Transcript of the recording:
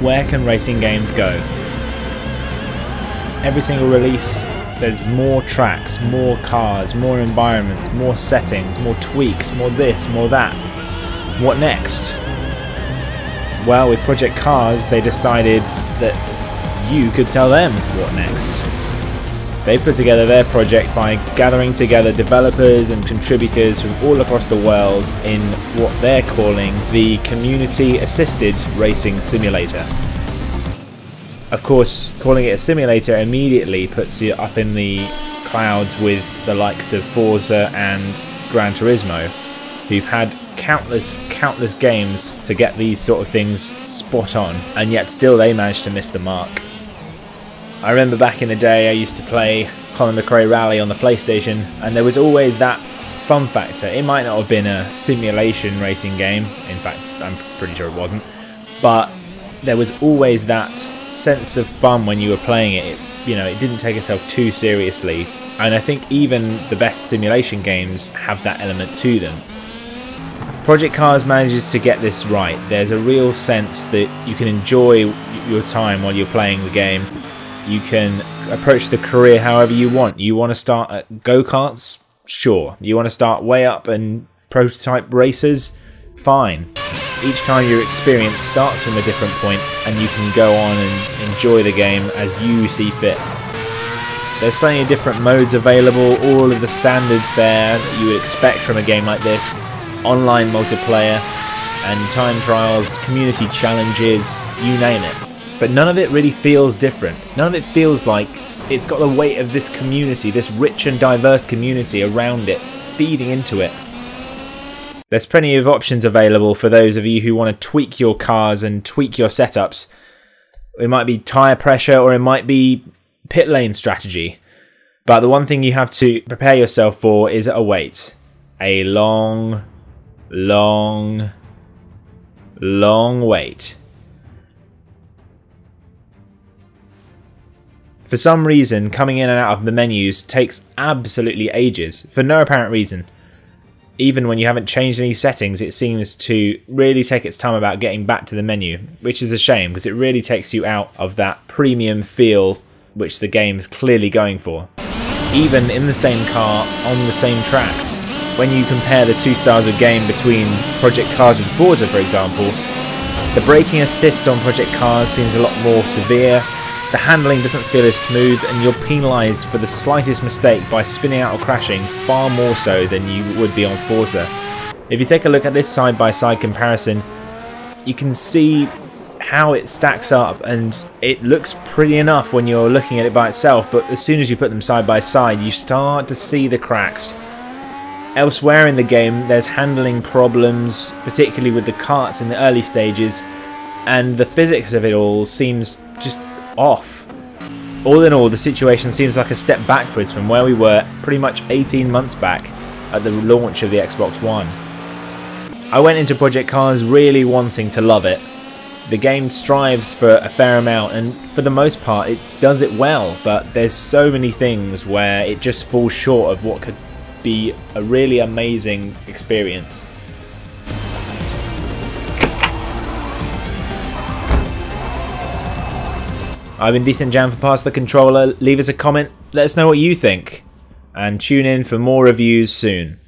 Where can racing games go? Every single release, there's more tracks, more cars, more environments, more settings, more tweaks, more this, more that. What next? Well, with Project Cars, they decided that you could tell them what next. They put together their project by gathering together developers and contributors from all across the world in what they're calling the Community Assisted Racing Simulator. Of course, calling it a simulator immediately puts you up in the clouds with the likes of Forza and Gran Turismo, who've had countless games to get these sort of things spot on, and yet still they managed to miss the mark. I remember back in the day I used to play Colin McRae Rally on the PlayStation, and there was always that fun factor. It might not have been a simulation racing game, in fact I'm pretty sure it wasn't, but there was always that sense of fun when you were playing it. It didn't take itself too seriously, and I think even the best simulation games have that element to them. Project Cars manages to get this right. There's a real sense that you can enjoy your time while you're playing the game. You can approach the career however you want. You want to start at go-karts? Sure. You want to start way up and prototype races? Fine. Each time your experience starts from a different point, and you can go on and enjoy the game as you see fit. There's plenty of different modes available, all of the standard fare that you would expect from a game like this. Online multiplayer and time trials, community challenges, you name it. But none of it really feels different. None of it feels like it's got the weight of this community, this rich and diverse community around it, feeding into it. There's plenty of options available for those of you who want to tweak your cars and tweak your setups. It might be tyre pressure, or it might be pit lane strategy. But the one thing you have to prepare yourself for is a wait. A long wait. For some reason, coming in and out of the menus takes absolutely ages, for no apparent reason. Even when you haven't changed any settings, it seems to really take its time about getting back to the menu, which is a shame, because it really takes you out of that premium feel which the game's clearly going for. Even in the same car, on the same tracks. When you compare the two styles of game between Project Cars and Forza, for example, the braking assist on Project Cars seems a lot more severe. The handling doesn't feel as smooth, and you're penalised for the slightest mistake by spinning out or crashing far more so than you would be on Forza. If you take a look at this side-by-side comparison, you can see how it stacks up, and it looks pretty enough when you're looking at it by itself, but as soon as you put them side by side, you start to see the cracks. Elsewhere in the game, there's handling problems, particularly with the karts in the early stages, and the physics of it all seems just off. All in all, the situation seems like a step backwards from where we were pretty much 18 months back at the launch of the Xbox One. I went into Project Cars really wanting to love it. The game strives for a fair amount, and for the most part it does it well, but there's so many things where it just falls short of what could be a really amazing experience. I've been Decent Jam for Pass the Controller. Leave us a comment, let us know what you think, and tune in for more reviews soon.